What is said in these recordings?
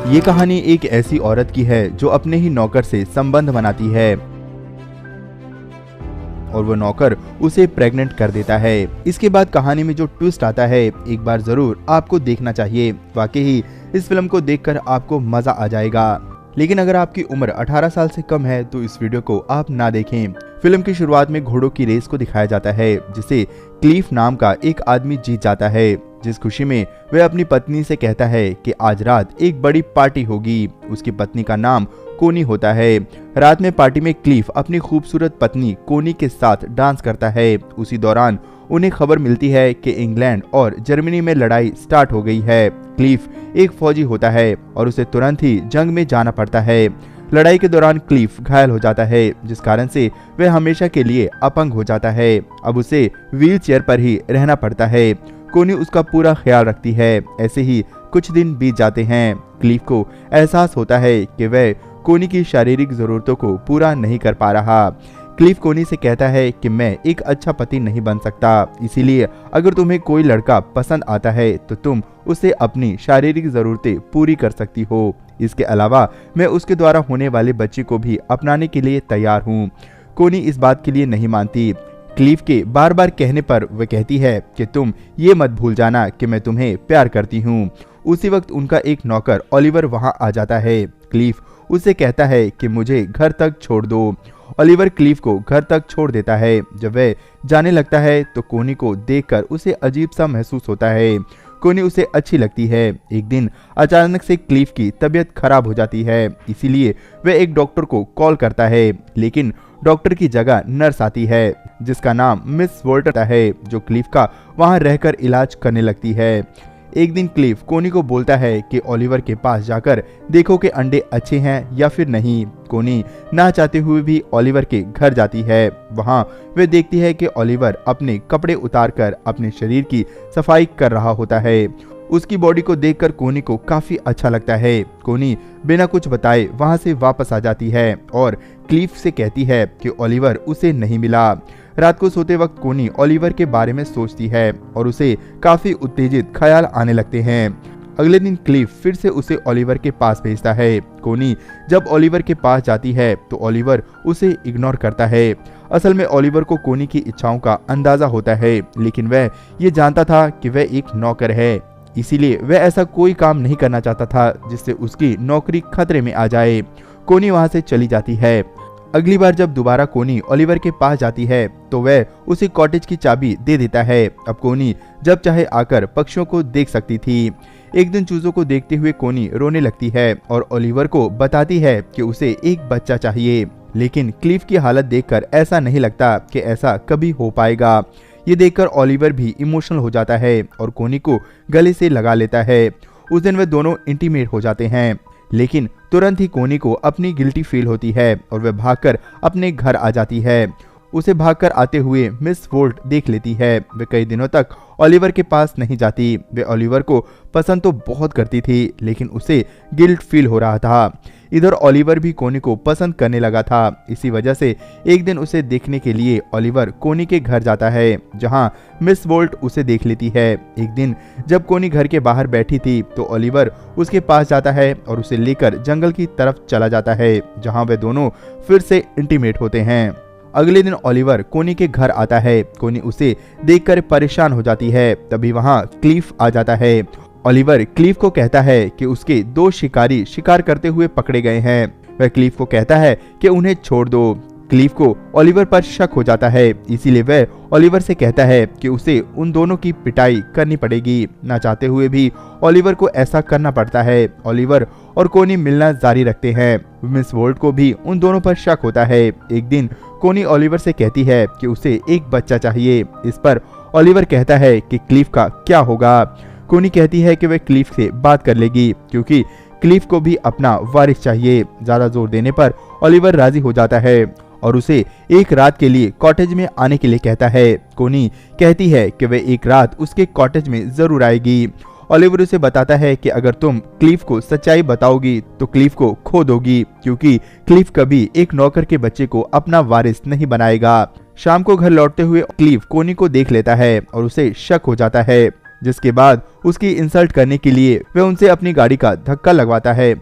ये कहानी एक ऐसी औरत की है जो अपने ही नौकर से संबंध बनाती है और वो नौकर उसे प्रेग्नेंट कर देता है। इसके बाद कहानी में जो ट्विस्ट आता है एक बार जरूर आपको देखना चाहिए। वाकई ही इस फिल्म को देखकर आपको मजा आ जाएगा। लेकिन अगर आपकी उम्र 18 साल से कम है तो इस वीडियो को आप ना देखें। फिल्म की शुरुआत में घोड़ों की रेस को दिखाया जाता है जिसे क्लीफ नाम का एक आदमी जीत जाता है, जिस खुशी में वह अपनी पत्नी से कहता है कि आज रात एक बड़ी पार्टी होगी। उसकी पत्नी का नाम कोनी होता है। रात में पार्टी में क्लीफ अपनी खूबसूरत पत्नी कोनी के साथ डांस करता है। उसी दौरान उन्हें खबर मिलती है कि इंग्लैंड और जर्मनी में लड़ाई स्टार्ट हो गई है। क्लीफ एक फौजी होता है और उसे तुरंत ही जंग में जाना पड़ता है। लड़ाई के दौरान क्लीफ घायल हो जाता है, जिस कारण से वह हमेशा के लिए अपंग हो जाता है। अब उसे व्हील चेयर पर ही रहना पड़ता है। कोनी उसका पूरा ख्याल रखती है। ऐसे ही कुछ दिन बीत जाते हैं। क्लीफ को एहसास होता है कि वह कोनी की शारीरिक जरूरतों को पूरा नहीं कर पा रहा। क्लीफ कोनी से कहता है कि मैं एक अच्छा पति नहीं बन सकता, इसीलिए अगर तुम्हें कोई लड़का पसंद आता है तो तुम उसे अपनी शारीरिक जरूरतें पूरी कर सकती हो। इसके अलावा मैं उसके द्वारा होने वाले बच्चे को भी अपनाने के लिए तैयार हूँ। कोनी इस बात के लिए नहीं मानती। क्लीफ के बार बार कहने पर वह कहती है कि तुम ये मत भूल जाना कि मैं तुम्हें प्यार करती हूँ। उसी वक्त उनका एक नौकर ओलिवर वहां आ जाता है। क्लीफ उसे कहता है कि मुझे घर तक छोड़ दो। ओलिवर क्लीफ को घर तक छोड़ देता है। जब वह जाने लगता है तो कोनी को देखकर उसे अजीब सा महसूस होता है। कोनी उसे अच्छी लगती है। एक दिन अचानक से क्लीफ की तबीयत खराब हो जाती है, इसीलिए वह एक डॉक्टर को कॉल करता है। लेकिन डॉक्टर की जगह नर्स आती है जिसका नाम मिस वोल्टर है, जो क्लीफ का वहां रहकर इलाज करने लगती है। एक दिन क्लीफ कोनी को बोलता है कि ओलिवर के पास जाकर देखो कि अंडे अच्छे हैं या फिर नहीं। कोनी ना चाहते हुए भी ओलिवर के घर जाती है। वहां वे देखती है कि ओलिवर अपने कपड़े उतारकर अपने शरीर की सफाई कर रहा होता है। उसकी बॉडी को देखकर कोनी को काफी अच्छा लगता है। कोनी बिना कुछ बताए वहां से वापस आ जाती है और क्लीफ से कहती है कि ओलिवर उसे नहीं मिला। रात को सोते वक्त कोनी ओलिवर के बारे में सोचती है और उसे काफी उत्तेजित ख्याल आने लगते हैं। अगले दिन क्लीफ फिर से उसे ओलिवर के पास भेजता है। कोनी जब ओलिवर के पास जाती है तो ओलिवर उसे इग्नोर करता है। असल में ओलिवर को कोनी की इच्छाओं का अंदाजा होता है, लेकिन वह ये जानता था कि वह एक नौकर है, इसीलिए वह ऐसा कोई काम नहीं करना चाहता था जिससे उसकी नौकरी खतरे में आ जाए। कोनी वहां से चली जाती है। अगली बार जब दोबारा कोनी ओलिवर के पास जाती है तो वह उसे कॉटेज की चाबी दे देता है। अब कोनी जब चाहे आकर पक्षियों को देख सकती थी। एक दिन चूजों को देखते हुए कोनी रोने लगती है और ओलिवर को बताती है कि उसे एक बच्चा चाहिए। लेकिन क्लीफ की हालत देखकर ऐसा नहीं लगता कि ऐसा कभी हो पाएगा। ये देखकर ओलिवर भी इमोशनल हो जाता है और कोनी को गले से लगा लेता है। उस दिन वे दोनों इंटीमेट हो जाते हैं, लेकिन तुरंत ही कोनी को अपनी गिल्टी फील होती है और वह भागकर अपने घर आ जाती है। उसे भागकर आते हुए मिस वोल्ट देख लेती है। वे कई दिनों तक ओलिवर के पास नहीं जाती। वे ओलिवर को पसंद तो बहुत करती थी, लेकिन उसे गिल्ट फील हो रहा था। इधर ओलिवर भी कोनी को पसंद करने लगा था। इसी वजह से एक दिन उसे देखने के लिए ओलिवर कोनी के घर जाता है, जहां मिस वोल्ट उसे देख लेती है। एक दिन जब कोनी घर के बाहर बैठी थी तो ओलिवर उसके पास जाता है और उसे लेकर जंगल की तरफ चला जाता है, जहां वे दोनों फिर से इंटीमेट होते हैं। अगले दिन ओलिवर कोनी के घर आता है। कोनी उसे देखकर परेशान हो जाती है। तभी वहां क्लीफ आ जाता है। ओलिवर क्लीफ को कहता है कि उसके 2 शिकारी शिकार करते हुए पकड़े गए हैं। वह क्लीफ को कहता है कि उन्हें छोड़ दो। क्लीफ को ओलिवर पर शक हो जाता है, इसीलिए वह ओलिवर से कहता है कि उसे उन दोनों की पिटाई करनी पड़ेगी। ना चाहते हुए भी ओलिवर को ऐसा करना पड़ता है। ओलिवर और कोनी मिलना जारी रखते हैं। मिस वोल्ट को भी उन दोनों पर शक होता है। एक दिन कोनी ओलिवर से कहती है कि उसे एक बच्चा चाहिए। इस पर ओलिवर कहता है कि क्लीफ का क्या होगा। कोनी कहती है कि वह क्लीफ से बात कर लेगी, क्योंकि क्लीफ को भी अपना वारिस चाहिए। ज्यादा जोर देने पर ओलिवर राजी हो जाता है और उसे एक रात के लिए कॉटेज में आने के लिए कहता है। कोनी कहती है कि वह एक रात उसके कॉटेज में जरूर आएगी। ओलिवर उसे बताता है कि अगर तुम क्लीफ को सच्चाई बताओगी तो क्लीफ को खो दोगी, क्योंकि क्लीफ कभी एक नौकर के बच्चे को अपना वारिस नहीं बनाएगा। शाम को घर लौटते हुए क्लीफ कोनी को देख लेता है और उसे शक हो जाता है। जिसके बाद उसकी इंसल्ट करने के लिए वह उनसे अपनी गाड़ी का धक्का लगवाता है।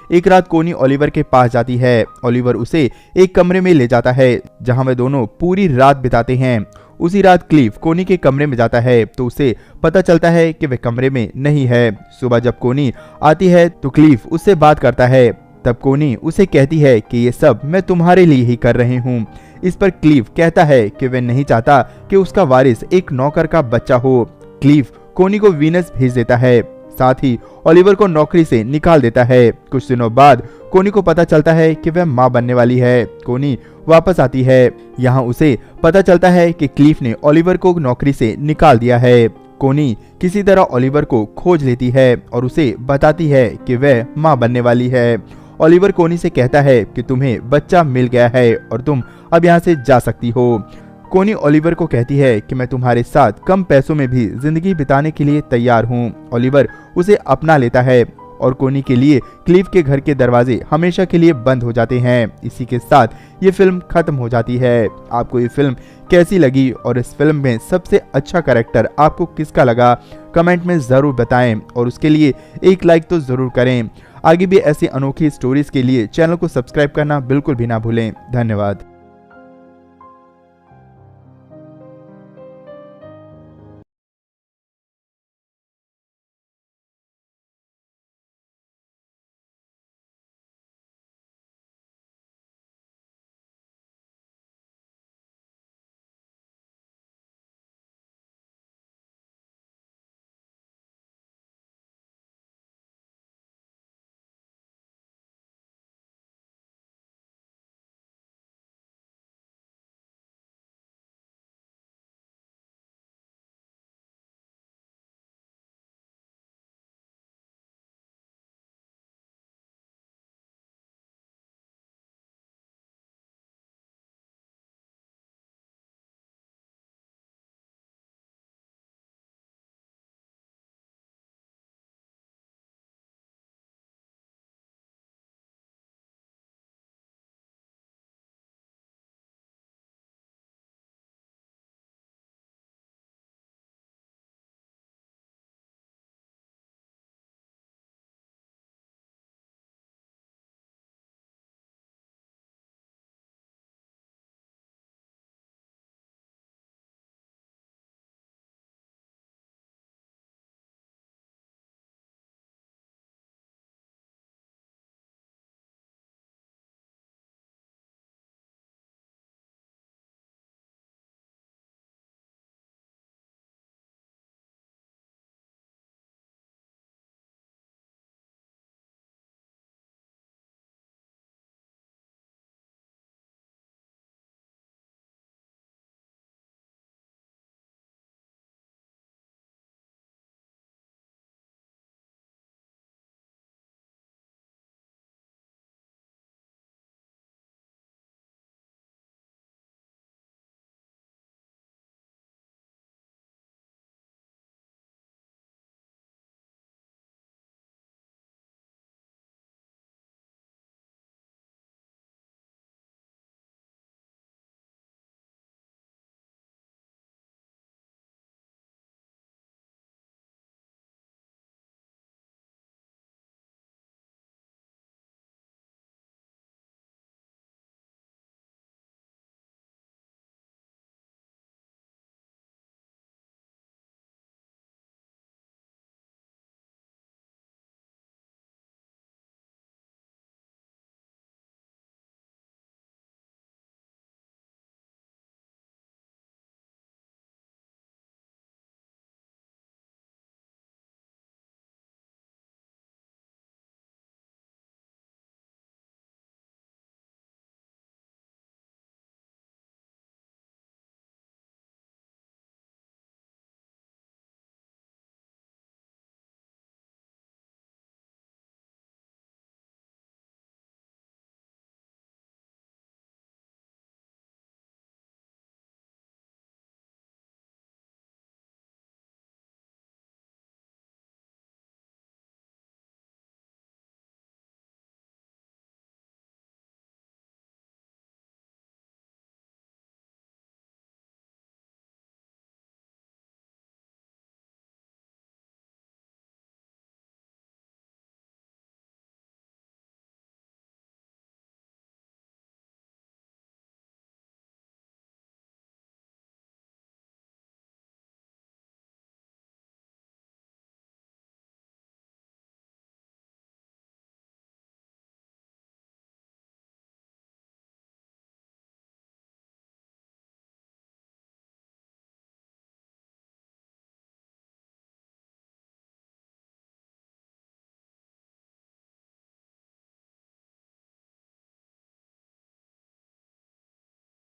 एक रात कोनी ओलिवर के पास जाती है। ओलिवर उसे एक कमरे में ले जाता है जहां वे दोनों पूरी रात बिताते हैं। उसी रात क्लीफ कोनी के कमरे में जाता है तो उसे पता चलता है कि वह कमरे में नहीं है। सुबह जब कोनी आती है तो क्लीफ उससे बात करता है। तब कोनी उसे कहती है कि ये सब मैं तुम्हारे लिए ही कर रही हूँ। इस पर क्लीफ कहता है कि वह नहीं चाहता कि उसका वारिस एक नौकर का बच्चा हो। क्लीफ कोनी को वीनस भेज देता है, साथ ही ओलिवर को नौकरी से निकाल देता है। कुछ दिनों बाद कोनी को पता चलता है कि वह मां बनने वाली है। कोनी वापस आती है। यहाँ उसे पता चलता है कि क्लीफ ने ओलिवर को नौकरी से निकाल दिया है। कोनी किसी तरह ओलिवर को खोज लेती है और उसे बताती है कि वह मां बनने वाली है। ओलिवर कोनी से कहता है कि तुम्हें बच्चा मिल गया है और तुम अब यहाँ से जा सकती हो। कोनी ओलिवर को कहती है कि मैं तुम्हारे साथ कम पैसों में भी जिंदगी बिताने के लिए तैयार हूँ। ओलिवर उसे अपना लेता है और कोनी के लिए क्लीफ के घर के दरवाजे हमेशा के लिए बंद हो जाते हैं। इसी के साथ ये फिल्म खत्म हो जाती है। आपको ये फिल्म कैसी लगी और इस फिल्म में सबसे अच्छा कैरेक्टर आपको किसका लगा, कमेंट में जरूर बताएं और उसके लिए एक लाइक तो जरूर करें। आगे भी ऐसी अनोखी स्टोरीज के लिए चैनल को सब्सक्राइब करना बिल्कुल भी ना भूलें। धन्यवाद।